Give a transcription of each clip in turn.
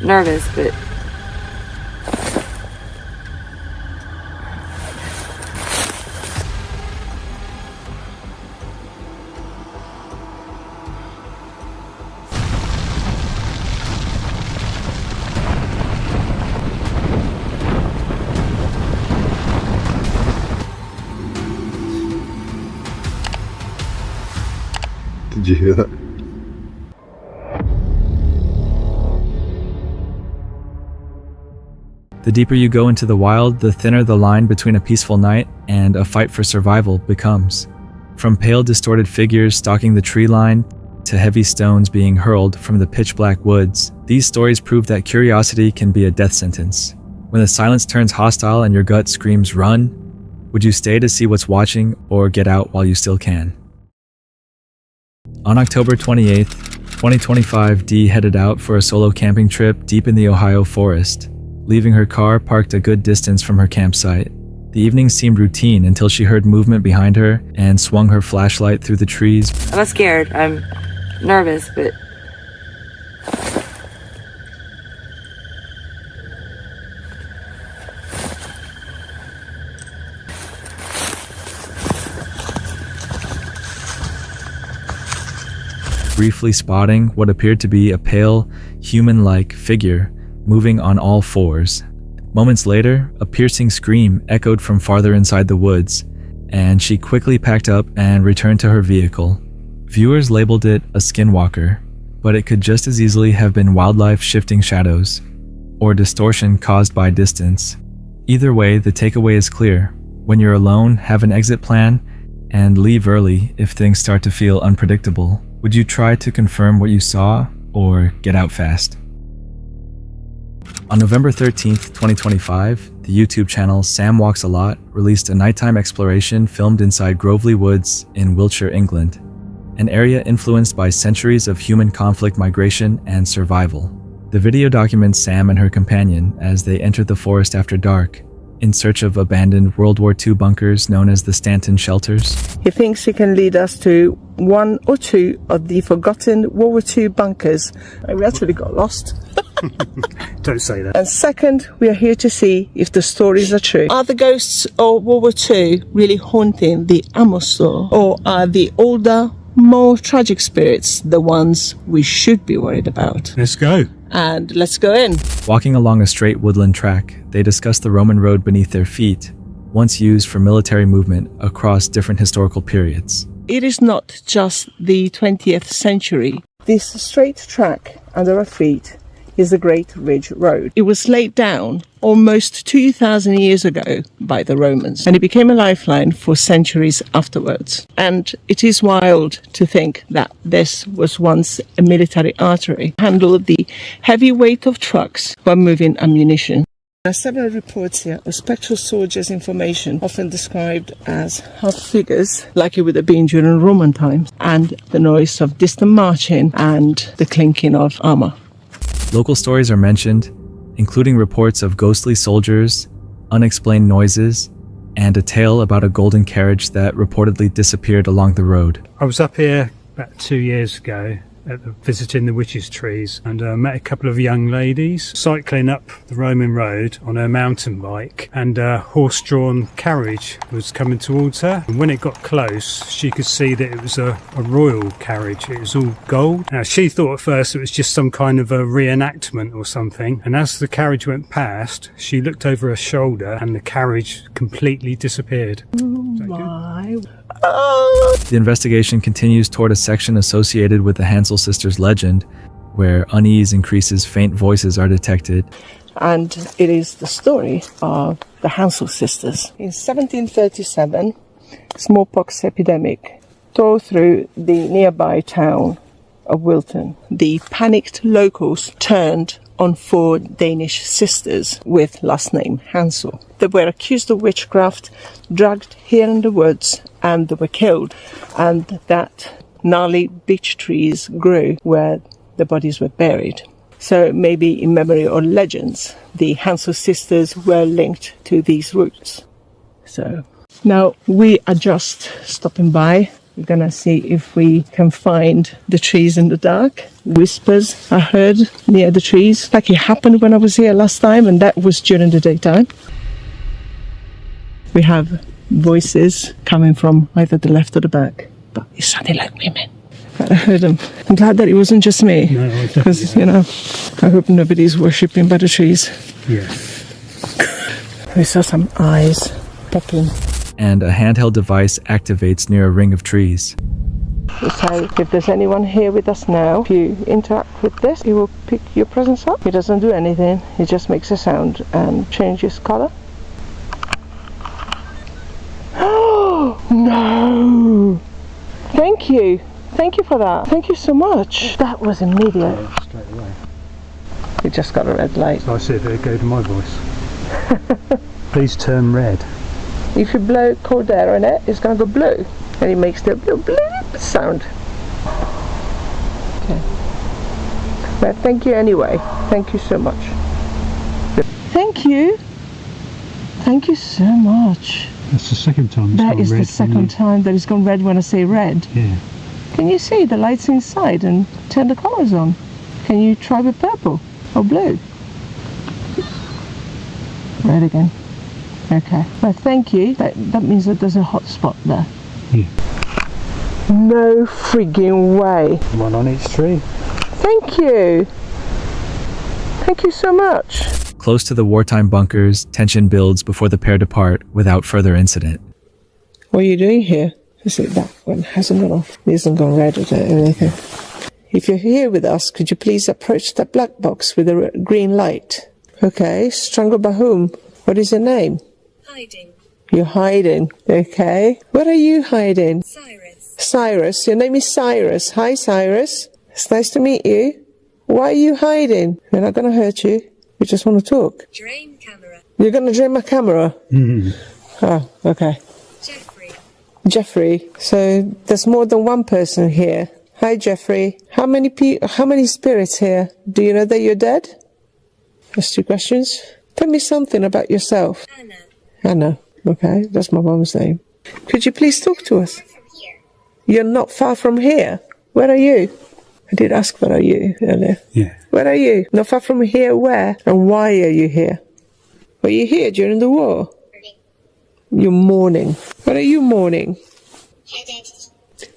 nervous, but Did you hear that? The deeper you go into the wild, the thinner the line between a peaceful night and a fight for survival becomes. From pale, distorted figures stalking the tree line to heavy stones being hurled from the pitch-black woods, these stories prove that curiosity can be a death sentence. When the silence turns hostile and your gut screams run, would you stay to see what's watching or get out while you still can? On October 28th, 2025, Dee headed out for a solo camping trip deep in the Ohio forest, leaving her car parked a good distance from her campsite. The evening seemed routine until she heard movement behind her and swung her flashlight through the trees. I'm not scared. I'm nervous, but briefly spotting what appeared to be a pale, human-like figure moving on all fours. Moments later, a piercing scream echoed from farther inside the woods, and she quickly packed up and returned to her vehicle. Viewers labeled it a skinwalker, but it could just as easily have been wildlife shifting shadows, or distortion caused by distance. Either way, the takeaway is clear. When you're alone, have an exit plan, and leave early if things start to feel unpredictable. Would you try to confirm what you saw, or get out fast? On November 13th, 2025, the YouTube channel Sam Walks a Lot released a nighttime exploration filmed inside Groveley Woods in Wiltshire, England, an area influenced by centuries of human conflict, migration, and survival. The video documents Sam and her companion as they entered the forest after dark, in search of abandoned World War II bunkers known as the Stanton Shelters. He thinks he can lead us to one or two of the forgotten World War II bunkers. And we actually got lost. Don't say that. And second, we are here to see if the stories are true. Are the ghosts of World War II really haunting the ammo store? Or are the older, more tragic spirits the ones we should be worried about? Let's go. And let's go in. Walking along a straight woodland track, they discuss the Roman road beneath their feet, once used for military movement across different historical periods. It is not just the 20th century. This straight track under our feet is the Great Ridge Road. It was laid down almost 2,000 years ago by the Romans, and it became a lifeline for centuries afterwards. And it is wild to think that this was once a military artery, handled the heavy weight of trucks while moving ammunition. There are several reports here of spectral soldiers' information, often described as half figures, like it would have been during Roman times, and the noise of distant marching and the clinking of armor. Local stories are mentioned, including reports of ghostly soldiers, unexplained noises, and a tale about a golden carriage that reportedly disappeared along the road. I was up here about 2 years ago visiting the witches' trees, and met a couple of young ladies cycling up the Roman road on her mountain bike, and a horse-drawn carriage was coming towards her. And when it got close, she could see that it was a royal carriage. It was all gold. Now, she thought at first it was just some kind of a reenactment or something, and as the carriage went past, she looked over her shoulder and the carriage completely disappeared. Oh my. The investigation continues toward a section associated with the Hansel sisters legend, where unease increases, faint voices are detected. And it is the story of the Hansel sisters. In 1737, smallpox epidemic tore through the nearby town of Wilton. The panicked locals turned on 4 Danish sisters with last name Hansel. They were accused of witchcraft, dragged here in the woods, and they were killed. And that gnarly beech trees grew where the bodies were buried. So maybe in memory or legends, the Hansel sisters were linked to these roots. So now we are just stopping by We're gonna see if we can find the trees in the dark. Whispers I heard near the trees, like it happened when I was here last time, and that was during the daytime. We have voices coming from either the left or the back, but it sounded like women. But I heard them. I'm glad that it wasn't just me, because I hope nobody's worshipping by the trees. Yeah. We saw some eyes popping. And a handheld device activates near a ring of trees. We say, if there's anyone here with us now, if you interact with this, it will pick your presence up. It doesn't do anything, it just makes a sound and changes colour. Oh no! Thank you for that. Thank you so much. That was immediate. Yeah, straight away. We just got a red light. So I see if it go to my voice. Please turn red. If you blow cold air on it, it's going to go blue. And it makes the blue bleep sound. Okay. But thank you anyway. Thank you so much. Thank you. Thank you so much. That's the second time it's That gone is red the second time that it's gone red when I say red. Yeah. Can you see the lights inside and turn the colours on? Can you try with purple or blue? Red again. Okay. Well, thank you. That means that there's a hot spot there. Yeah. No frigging way. One on each tree. Thank you. Thank you so much. Close to the wartime bunkers, tension builds before the pair depart without further incident. What are you doing here? Is it that one hasn't gone off? It hasn't gone red or anything. If you're here with us, could you please approach that black box with a green light? Okay. Strangled by whom? What is your name? Hiding. You're hiding. Okay. Where are you hiding? Cyrus. Cyrus. Your name is Cyrus. Hi, Cyrus. It's nice to meet you. Why are you hiding? We're not going to hurt you. We just want to talk. Drain camera. You're going to drain my camera? Oh, okay. Jeffrey. Jeffrey. So there's more than one person here. Hi, Jeffrey. How many spirits here? Do you know that you're dead? That's 2 questions. Tell me something about yourself. Anna. Anna. Okay, that's my mom's name. Could you please talk to us? You're not far from here. Where are you? I did ask where are you earlier. Yeah. Where are you? Not far from here, where? And why are you here? Were you here during the war? You're mourning. What are you mourning? Headache.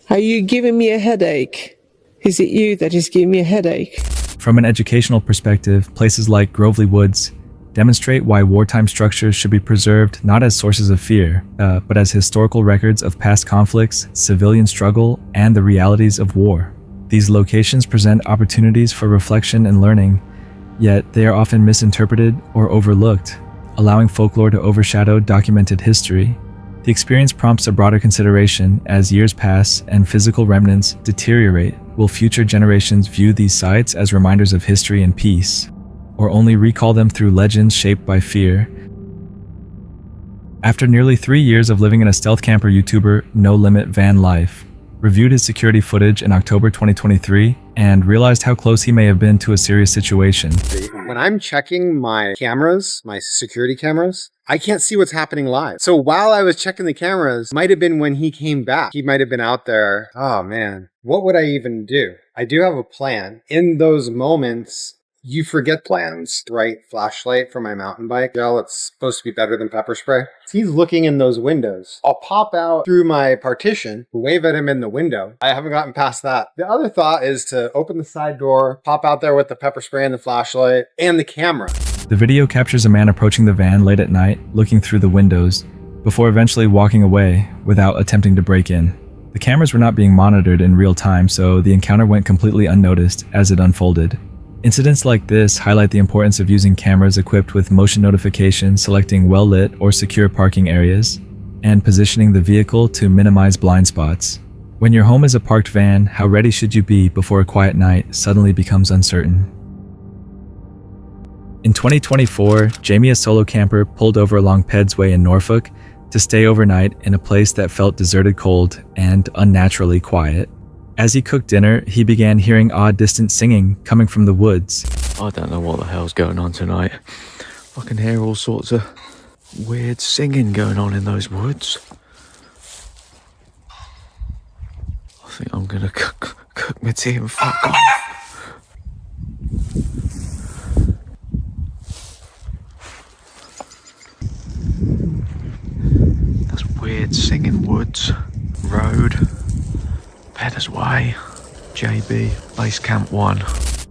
Are you giving me a headache? Is it you that is giving me a headache? From an educational perspective, places like Grovely Woods demonstrate why wartime structures should be preserved not as sources of fear, but as historical records of past conflicts, civilian struggle, and the realities of war. These locations present opportunities for reflection and learning, yet they are often misinterpreted or overlooked, allowing folklore to overshadow documented history. The experience prompts a broader consideration as years pass and physical remnants deteriorate. Will future generations view these sites as reminders of history and peace, or only recall them through legends shaped by fear? After nearly 3 years of living in a stealth camper YouTuber, No Limit Van Life reviewed his security footage in October 2023 and realized how close he may have been to a serious situation. When I'm checking my cameras, my security cameras, I can't see what's happening live. So while I was checking the cameras, might have been when he came back. He might have been out there. Oh man, what would I even do? I do have a plan. In those moments, you forget plans. The right flashlight for my mountain bike. Gel, it's supposed to be better than pepper spray. He's looking in those windows. I'll pop out through my partition, wave at him in the window. I haven't gotten past that. The other thought is to open the side door, pop out there with the pepper spray and the flashlight and the camera. The video captures a man approaching the van late at night, looking through the windows, before eventually walking away without attempting to break in. The cameras were not being monitored in real time, so the encounter went completely unnoticed as it unfolded. Incidents like this highlight the importance of using cameras equipped with motion notification, selecting well-lit or secure parking areas, and positioning the vehicle to minimize blind spots. When your home is a parked van, how ready should you be before a quiet night suddenly becomes uncertain? In 2024, Jamie, a solo camper, pulled over along Ped's Way in Norfolk to stay overnight in a place that felt deserted, cold, and unnaturally quiet. As he cooked dinner, he began hearing odd distant singing coming from the woods. I don't know what the hell's going on tonight. I can hear all sorts of weird singing going on in those woods. think I'm gonna cook my tea and fuck off. That's weird singing woods. Road. Pedders Way. JB. Base Camp 1.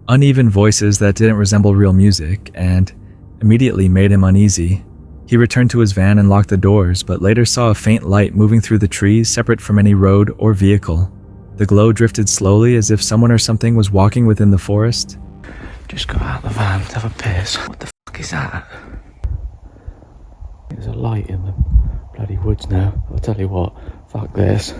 Uneven voices that didn't resemble real music, and immediately made him uneasy. He returned to his van and locked the doors, but later saw a faint light moving through the trees separate from any road or vehicle. The glow drifted slowly as if someone or something was walking within the forest. Just got out of the van to have a piss. What the fuck is that? There's a light in the bloody woods now. I'll tell you what, fuck this.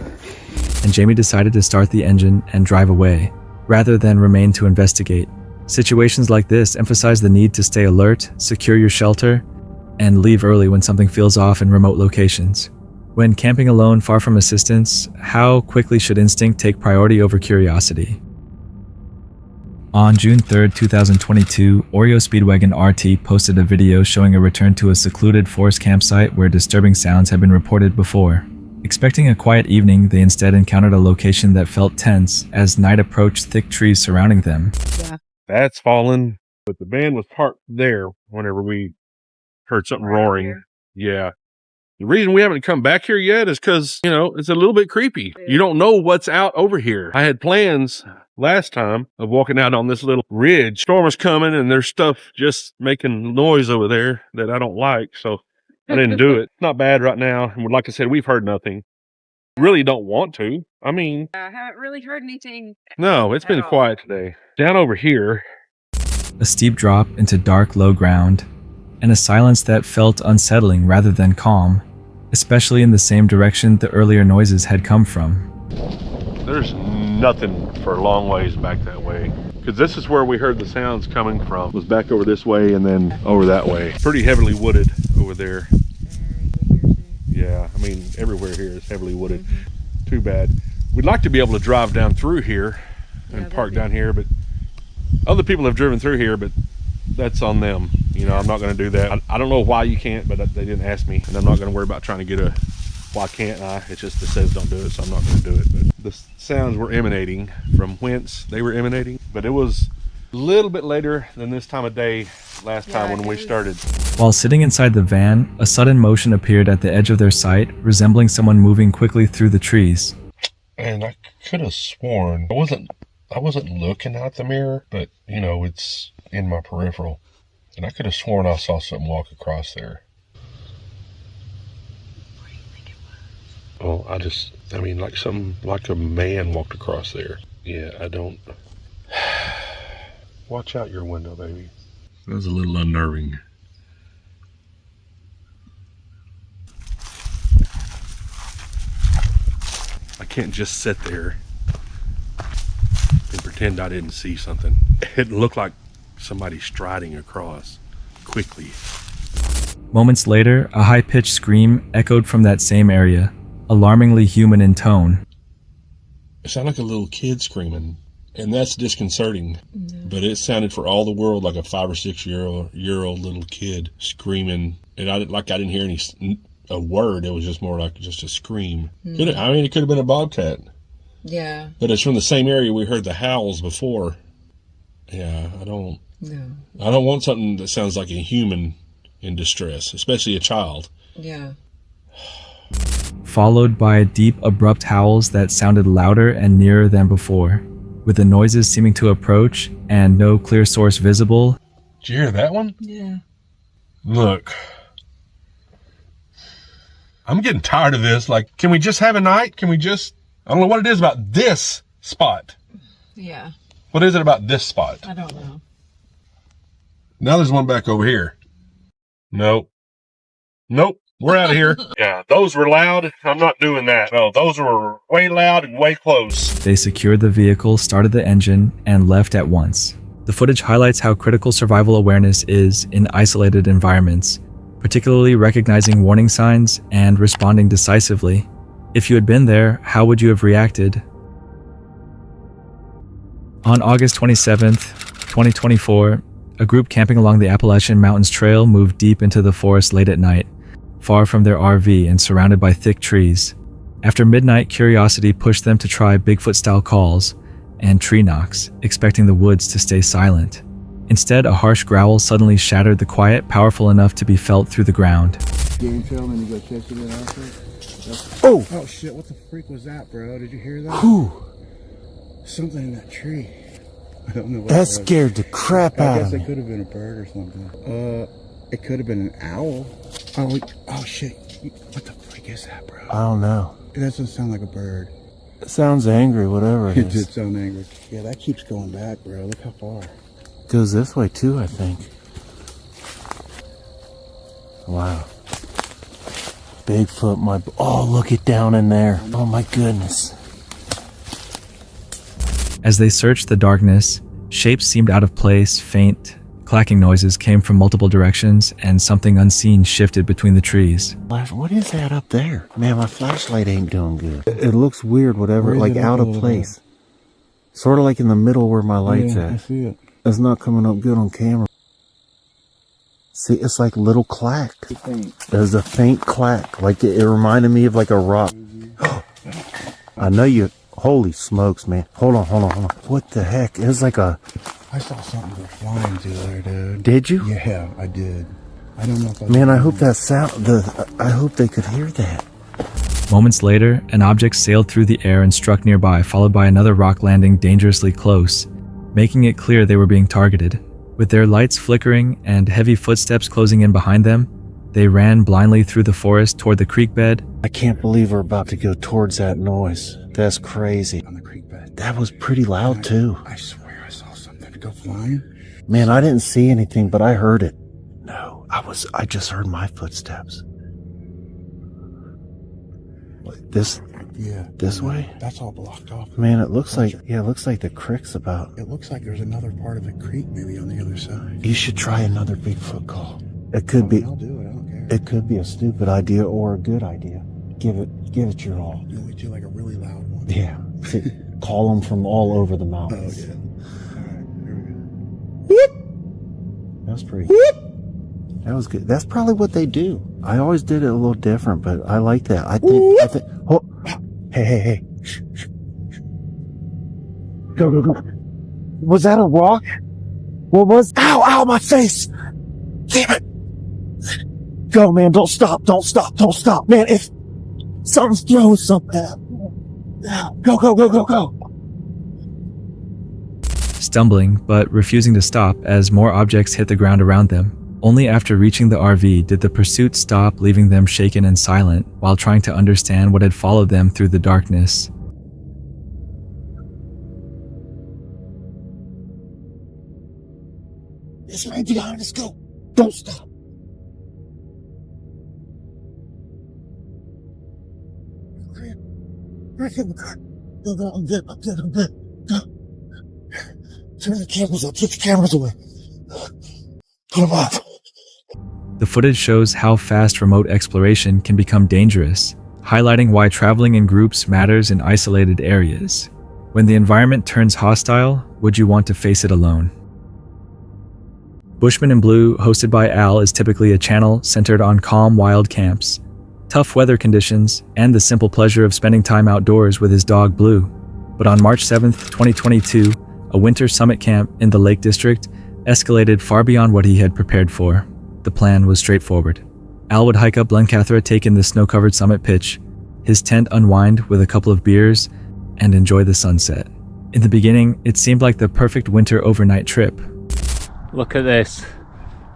And Jamie decided to start the engine and drive away, rather than remain to investigate. Situations like this emphasize the need to stay alert, secure your shelter, and leave early when something feels off in remote locations. When camping alone far from assistance, how quickly should instinct take priority over curiosity? On June 3rd, 2022, Oreo Speedwagon RT posted a video showing a return to a secluded forest campsite where disturbing sounds had been reported before. Expecting a quiet evening, they instead encountered a location that felt tense as night approached thick trees surrounding them. That's fallen, but the van was parked there whenever we heard something roaring. Yeah. The reason we haven't come back here yet is because, it's a little bit creepy. You don't know what's out over here. I had plans last time of walking out on this little ridge. Storm is coming and there's stuff just making noise over there that I don't like, so I didn't do it. Not bad right now. And like I said, we've heard nothing. Really don't want to. I mean, I haven't really heard anything. no, it's been quiet today. Down over here. A steep drop into dark, low ground, and a silence that felt unsettling rather than calm, especially in the same direction the earlier noises had come from. There's nothing for a long ways back that way. Because this is where we heard the sounds coming from. It was back over this way and then over that way. Pretty heavily wooded over there. Yeah, I mean, everywhere here is heavily wooded. Too bad. We'd like to be able to drive down through here and park down here, but other people have driven through here, but that's on them. I'm not going to do that. I don't know why you can't, but they didn't ask me, and I'm not going to worry about trying to get why can't I? It's just it says don't do it, so I'm not going to do it. But the sounds were emanating from whence they were emanating, but it was a little bit later than this time of day last time when we started. While sitting inside the van, a sudden motion appeared at the edge of their sight, resembling someone moving quickly through the trees. And I could have sworn I wasn't looking out the mirror, but it's in my peripheral. And I could have sworn I saw something walk across there. What do you think it was? Like a man walked across there. Yeah, I don't. Watch out your window, baby. That was a little unnerving. I can't just sit there and pretend I didn't see something. It looked like somebody striding across quickly. Moments later, a high-pitched scream echoed from that same area, alarmingly human in tone. It sounded like a little kid screaming, and that's disconcerting. But it sounded for all the world like a 5 or 6 year old little kid screaming, and I didn't hear a word. It was just more like just a scream. It could have been a bobcat. Yeah. But it's from the same area we heard the howls before. Yeah, I don't want something that sounds like a human in distress, especially a child. Yeah. Followed by deep, abrupt howls that sounded louder and nearer than before, with the noises seeming to approach and no clear source visible. Did you hear that one? Yeah. Look. I'm getting tired of this. Like, can we just have a night? I don't know what it is about this spot. Yeah. What is it about this spot? I don't know. Now there's one back over here. Nope. We're out of here. Yeah, those were loud. I'm not doing that. No, those were way loud and way close. They secured the vehicle, started the engine, and left at once. The footage highlights how critical survival awareness is in isolated environments, particularly recognizing warning signs and responding decisively. If you had been there, how would you have reacted? On August 27th, 2024, a group camping along the Appalachian Mountains Trail moved deep into the forest late at night, far from their RV and surrounded by thick trees. After midnight, curiosity pushed them to try Bigfoot-style calls and tree knocks, expecting the woods to stay silent. Instead, a harsh growl suddenly shattered the quiet, powerful enough to be felt through the ground. Game film and you go chasing it after? Oh! Oh shit, what the freak was that, bro? Did you hear that? Whew. Something in that tree. I don't know what That it was. scared the crap out I of guess me. it could have been a bird or something. It could have been an owl. Oh shit. What the freak is that, bro? I don't know. It doesn't sound like a bird. It sounds angry, whatever it It did is. sound angry. Yeah, that keeps going back, bro. Look how far. Goes this way too, I think. Wow. Bigfoot, my... Oh, look it down in there. Oh my goodness. As they searched the darkness, shapes seemed out of place, faint, clacking noises came from multiple directions, and something unseen shifted between the trees. What is that up there? Man, my flashlight ain't doing good. It looks weird, whatever, Raise like it up out a of little place. Sort of like in the middle where my light's Yeah, I at. see it. It's not coming up good on camera. See, it's like little clack. There's a faint clack. Like it reminded me of like a rock. I know you... Holy smokes, man. Hold on. What the heck? It was like a... I saw something go flying through there, dude. Did you? Yeah, I did. I don't know if I... Man, I hope that sound... I hope they could hear that. Moments later, an object sailed through the air and struck nearby, followed by another rock landing dangerously close, making it clear they were being targeted. With their lights flickering and heavy footsteps closing in behind them, they ran blindly through the forest toward the creek bed. I can't believe we're about to go towards that noise. That's crazy. On the creek bed. That was pretty loud, too. I swear I saw something go flying. Man, I didn't see anything, but I heard it. No, I just heard my footsteps. This Yeah. This way? That's all blocked off. Man, it looks like the creek's about. It looks like there's another part of the creek maybe on the other side. You should try another Bigfoot call. It could be. I'll do it. I don't care. It could be a stupid idea or a good idea. Give it your all. You want me to like a really loud one? Yeah. Call them from all over the Oh mountains. yeah. All right. Here we go. That's pretty. That was good. That's probably what they do. I always did it a little different, but I like that. I think. Oh, hey. Shh. Go. Was that a rock? What was? Ow, my face. Damn it. Go, man. Don't stop. Man, if something's throwing something at me. Go. Stumbling, but refusing to stop as more objects hit the ground around them. Only after reaching the RV did the pursuit stop, leaving them shaken and silent while trying to understand what had followed them through the darkness. It's right behind us. Go. Don't stop. Go. I'm good. Go. Turn the cameras up. Put the cameras away. Put them up. The footage shows how fast remote exploration can become dangerous, highlighting why traveling in groups matters in isolated areas. When the environment turns hostile, would you want to face it alone? Bushman in Blue, hosted by Al, is typically a channel centered on calm wild camps, tough weather conditions, and the simple pleasure of spending time outdoors with his dog Blue. But on March 7th, 2022, a winter summit camp in the Lake District escalated far beyond what he had prepared for. The plan was straightforward. Al would hike up Blencathra, take in the snow-covered summit pitch, his tent unwind with a couple of beers, and enjoy the sunset. In the beginning, it seemed like the perfect winter overnight trip. Look at this.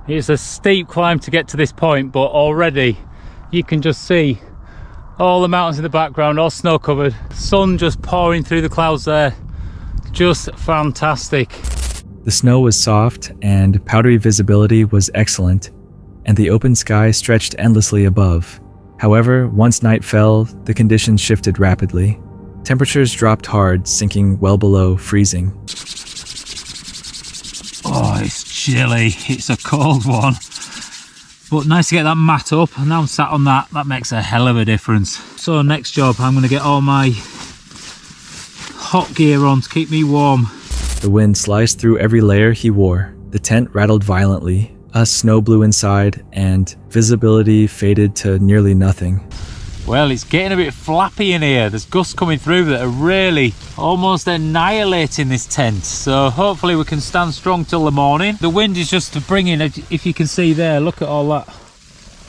It's a steep climb to get to this point, but already you can just see all the mountains in the background, all snow covered. Sun just pouring through the clouds there. Just fantastic. The snow was soft and powdery visibility was excellent, and the open sky stretched endlessly above. However, once night fell, the conditions shifted rapidly. Temperatures dropped hard, sinking well below freezing. Oh, it's chilly. It's a cold one. But nice to get that mat up. And now I'm sat on that. That makes a hell of a difference. So next job, I'm going to get all my hot gear on to keep me warm. The wind sliced through every layer he wore. The tent rattled violently. A snow blew inside, and visibility faded to nearly nothing. Well, it's getting a bit flappy in here. There's gusts coming through that are really almost annihilating this tent. So hopefully we can stand strong till the morning. The wind is just bringing, if you can see there, look at all that.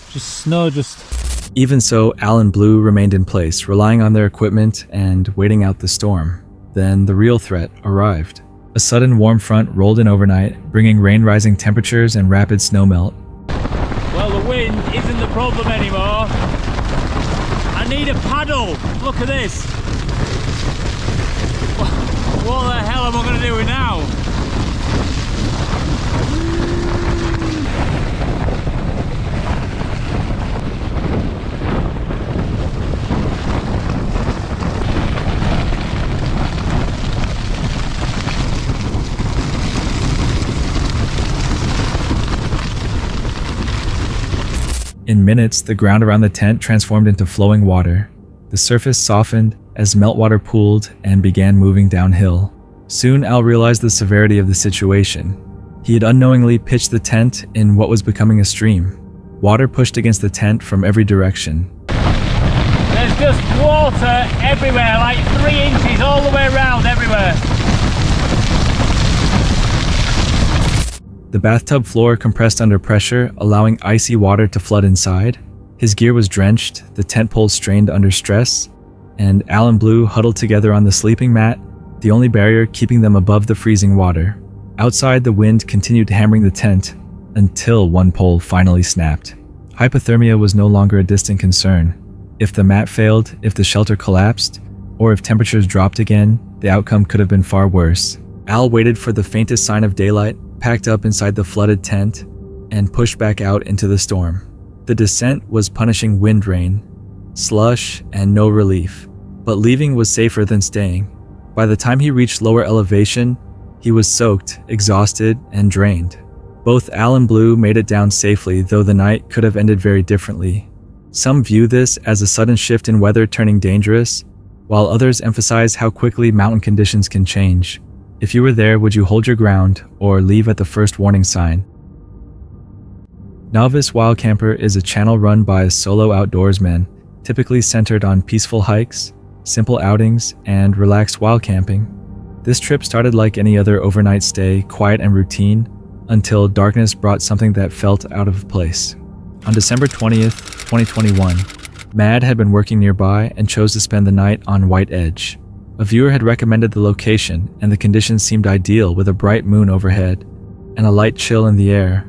Just snow just... Even so, Al and Blue remained in place, relying on their equipment and waiting out the storm. Then the real threat arrived. A sudden warm front rolled in overnight, bringing rain-rising temperatures and rapid snowmelt. Well, the wind isn't the problem anymore. I need a paddle. Look at this. What the hell am I going to do now? In minutes, the ground around the tent transformed into flowing water. The surface softened as meltwater pooled and began moving downhill. Soon, Al realized the severity of the situation. He had unknowingly pitched the tent in what was becoming a stream. Water pushed against the tent from every direction. There's just water everywhere, like 3 inches all the way around everywhere. The bathtub floor compressed under pressure, allowing icy water to flood inside. His gear was drenched, the tent poles strained under stress, and Al and Blue huddled together on the sleeping mat, the only barrier keeping them above the freezing water. Outside, the wind continued hammering the tent until one pole finally snapped. Hypothermia was no longer a distant concern. If the mat failed, if the shelter collapsed, or if temperatures dropped again, the outcome could have been far worse. Al waited for the faintest sign of daylight, packed up inside the flooded tent, and pushed back out into the storm. The descent was punishing wind rain, slush, and no relief, but leaving was safer than staying. By the time he reached lower elevation, he was soaked, exhausted, and drained. Both Al and Blue made it down safely, though the night could have ended very differently. Some view this as a sudden shift in weather turning dangerous, while others emphasize how quickly mountain conditions can change. If you were there, would you hold your ground or leave at the first warning sign? Novice Wild Camper is a channel run by solo outdoorsmen, typically centered on peaceful hikes, simple outings, and relaxed wild camping. This trip started like any other overnight stay, quiet and routine, until darkness brought something that felt out of place. On December 20th, 2021, Mad had been working nearby and chose to spend the night on White Edge. A viewer had recommended the location, and the conditions seemed ideal with a bright moon overhead and a light chill in the air,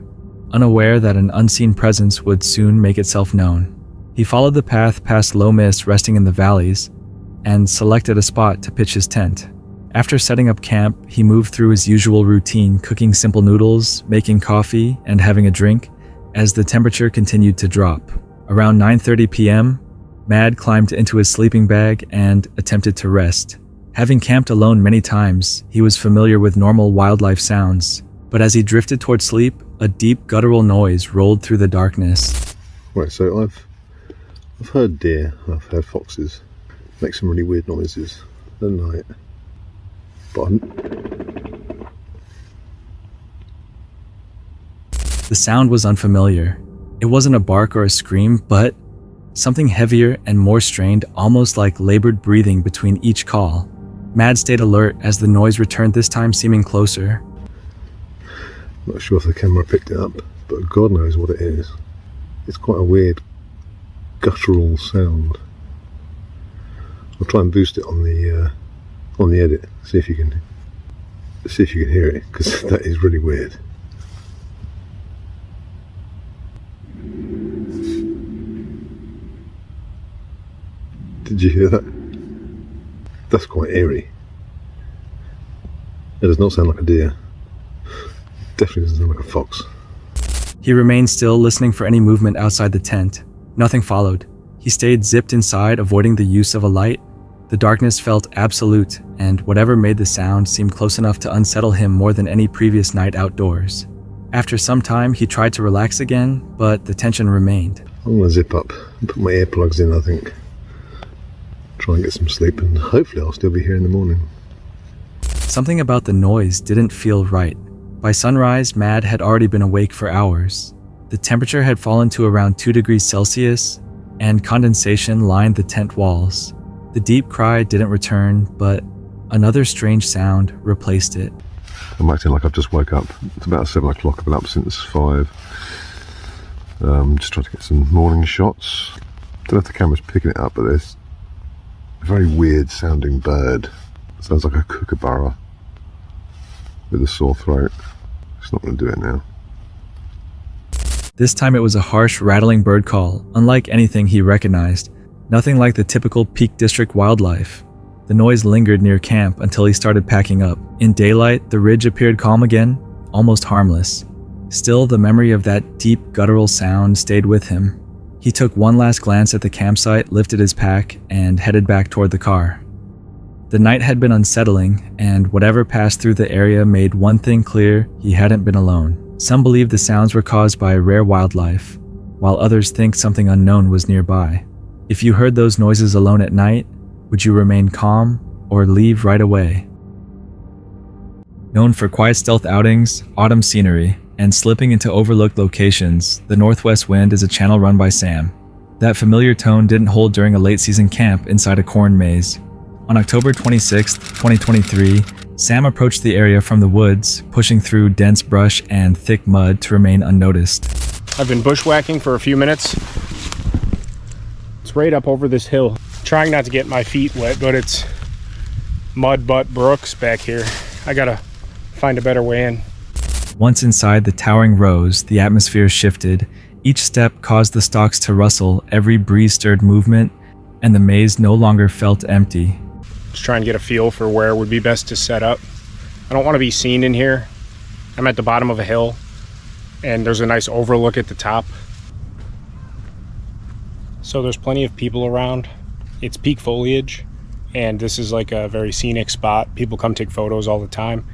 unaware that an unseen presence would soon make itself known. He followed the path past low mist resting in the valleys and selected a spot to pitch his tent. After setting up camp, he moved through his usual routine, cooking simple noodles, making coffee, and having a drink as the temperature continued to drop. Around 9:30 p.m., Mad climbed into his sleeping bag and attempted to rest. Having camped alone many times, he was familiar with normal wildlife sounds, but as he drifted toward sleep, a deep guttural noise rolled through the darkness. Right, so I've heard deer, I've heard foxes make some really weird noises at night, but The sound was unfamiliar. It wasn't a bark or a scream, but something heavier and more strained, almost like labored breathing between each call. Mad stayed alert as the noise returned, this time seeming closer. not sure if the camera picked it up, but God knows what it is. It's quite a weird guttural sound. I'll try and boost it on the edit, see if you can hear it, because that is really weird. Did you hear that? That's quite eerie. It does not sound like a deer. Definitely doesn't sound like a fox. He remained still, listening for any movement outside the tent. Nothing followed. He stayed zipped inside, avoiding the use of a light. The darkness felt absolute, and whatever made the sound seemed close enough to unsettle him more than any previous night outdoors. After some time, he tried to relax again, but the tension remained. I'm gonna zip up and put my earplugs in, I think. Try and get some sleep, and hopefully I'll still be here in the morning. Something about the noise didn't feel right. By sunrise, Mad had already been awake for hours. The temperature had fallen to around 2 degrees Celsius, and condensation lined the tent walls. The deep cry didn't return, but another strange sound replaced it. I'm acting like I've just woke up. It's about 7 o'clock. I've been up since 5. Just trying to get some morning shots. Don't know if the camera's picking it up, but there's a very weird sounding bird. It sounds like a kookaburra with a sore throat. It's not going to do it now. This time it was a harsh, rattling bird call, unlike anything he recognized. Nothing like the typical Peak District wildlife. The noise lingered near camp until he started packing up. In daylight, the ridge appeared calm again, almost harmless. Still, the memory of that deep, guttural sound stayed with him. He took one last glance at the campsite, lifted his pack, and headed back toward the car. The night had been unsettling, and whatever passed through the area made one thing clear: he hadn't been alone. Some believe the sounds were caused by rare wildlife, while others think something unknown was nearby. If you heard those noises alone at night, would you remain calm or leave right away? Known for quiet stealth outings, autumn scenery, and slipping into overlooked locations, the Northwest Wind is a channel run by Sam. That familiar tone didn't hold during a late-season camp inside a corn maze. On October 26, 2023, Sam approached the area from the woods, pushing through dense brush and thick mud to remain unnoticed. I've been bushwhacking for a few minutes. It's right up over this hill. Trying not to get my feet wet, but it's mud butt brooks back here. I gotta find a better way in. Once inside the towering rose, the atmosphere shifted. Each step caused the stalks to rustle, every breeze-stirred movement, and the maze no longer felt empty. Just trying to get a feel for where would be best to set up. I don't want to be seen in here. I'm at the bottom of a hill, and there's a nice overlook at the top. So there's plenty of people around. It's peak foliage, and this is like a very scenic spot. People come take photos all the time.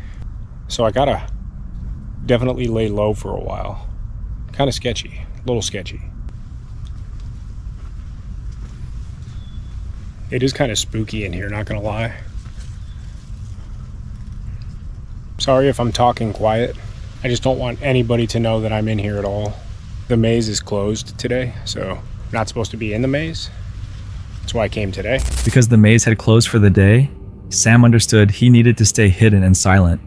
So I gotta definitely lay low for a while. Kind of sketchy, a little sketchy. It is kind of spooky in here, not gonna lie. Sorry if I'm talking quiet. I just don't want anybody to know that I'm in here at all. The maze is closed today, so I'm not supposed to be in the maze. That's why I came today. Because the maze had closed for the day, Sam understood he needed to stay hidden and silent.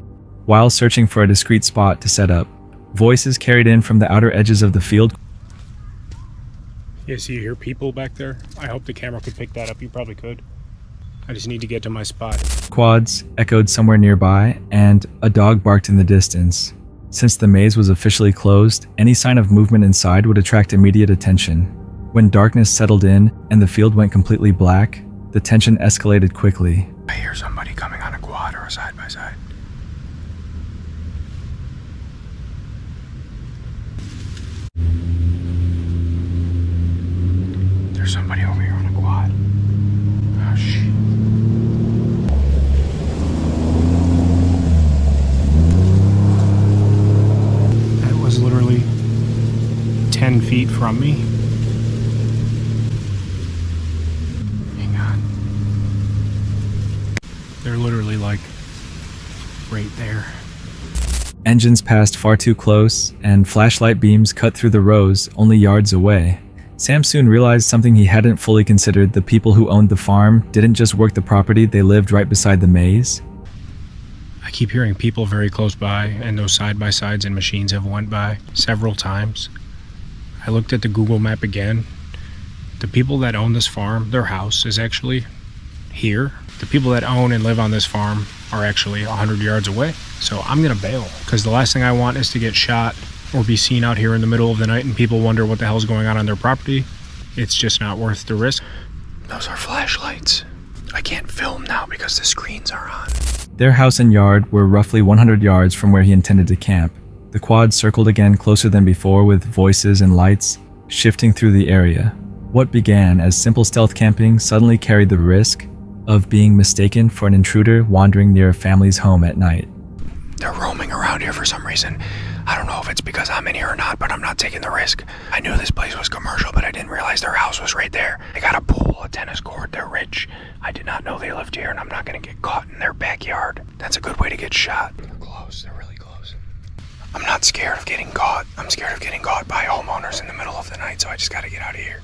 While searching for a discreet spot to set up, voices carried in from the outer edges of the field. Yeah, so you hear people back there? I hope the camera could pick that up. You probably could. I just need to get to my spot. Quads echoed somewhere nearby, and a dog barked in the distance. Since the maze was officially closed, any sign of movement inside would attract immediate attention. When darkness settled in and the field went completely black, the tension escalated quickly. I hear somebody coming on a quad or a side-by-side. There's somebody over here on a quad. Oh, shit. That was literally 10 feet from me. Hang on. They're literally like right there. Engines passed far too close, and flashlight beams cut through the rows only yards away. Sam soon realized something he hadn't fully considered. The people who owned the farm didn't just work the property, they lived right beside the maze. I keep hearing people very close by, and those side-by-sides and machines have went by several times. I looked at the Google map again. The people that own this farm, their house is actually here. The people that own and live on this farm are actually 100 yards away. So I'm gonna bail, because the last thing I want is to get shot or be seen out here in the middle of the night and people wonder what the hell's going on their property. It's just not worth the risk. Those are flashlights. I can't film now because the screens are on. Their house and yard were roughly 100 yards from where he intended to camp. The quad circled again closer than before, with voices and lights shifting through the area. What began as simple stealth camping suddenly carried the risk of being mistaken for an intruder wandering near a family's home at night. They're roaming around here for some reason. I don't know if it's because I'm in here or not, but I'm not taking the risk. I knew this place was commercial, but I didn't realize their house was right there. They got a pool, a tennis court, they're rich. I did not know they lived here, and I'm not gonna get caught in their backyard. That's a good way to get shot. They're close, they're really close. I'm not scared of getting caught. I'm scared of getting caught by homeowners in the middle of the night, so I just gotta get out of here.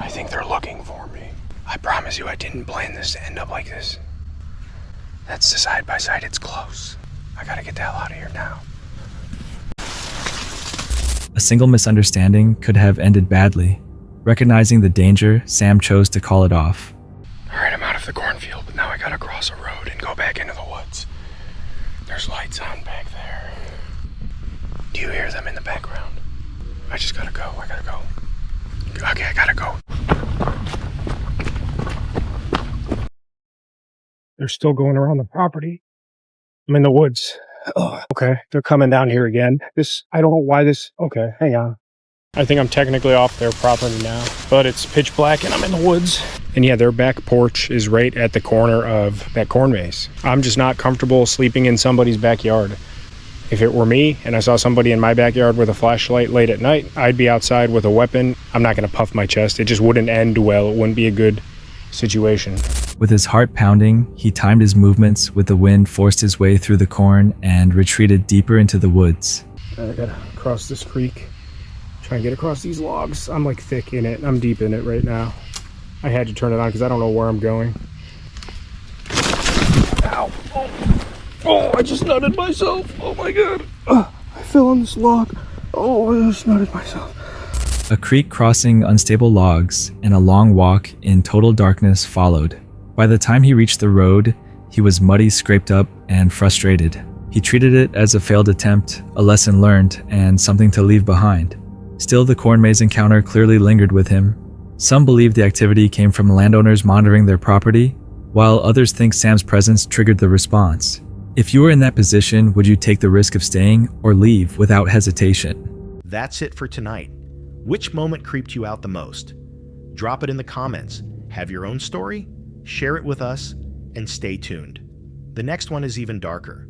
I think they're looking for me. I promise you I didn't plan this to end up like this. That's the side by side, it's close. I gotta get the hell out of here now. A single misunderstanding could have ended badly. Recognizing the danger, Sam chose to call it off. Alright, I'm out of the cornfield, but now I gotta cross a road and go back into the woods. There's lights on back there. Do you hear them in the background? I just gotta go, I gotta go. Okay, I gotta go. They're still going around the property. I'm in the woods. Oh, okay, they're coming down here again. I don't know why okay, hang on. I think I'm technically off their property now, but it's pitch black and I'm in the woods. And yeah, their back porch is right at the corner of that corn maze. I'm just not comfortable sleeping in somebody's backyard. If it were me and I saw somebody in my backyard with a flashlight late at night, I'd be outside with a weapon. I'm not gonna puff my chest. It just wouldn't end well. It wouldn't be a good situation. With his heart pounding, he timed his movements with the wind, forced his way through the corn, and retreated deeper into the woods. I gotta cross this creek. Try and get across these logs. I'm like thick in it. I'm deep in it right now. I had to turn it on because I don't know where I'm going. Ow. Oh, I just nutted myself. Oh my god. I fell on this log. Oh, I just nutted myself. A creek crossing unstable logs and a long walk in total darkness followed. By the time he reached the road, he was muddy, scraped up, and frustrated. He treated it as a failed attempt, a lesson learned, and something to leave behind. Still, the corn maze encounter clearly lingered with him. Some believe the activity came from landowners monitoring their property, while others think Sam's presence triggered the response. If you were in that position, would you take the risk of staying or leave without hesitation? That's it for tonight. Which moment creeped you out the most? Drop it in the comments. Have your own story? Share it with us, and stay tuned. The next one is even darker.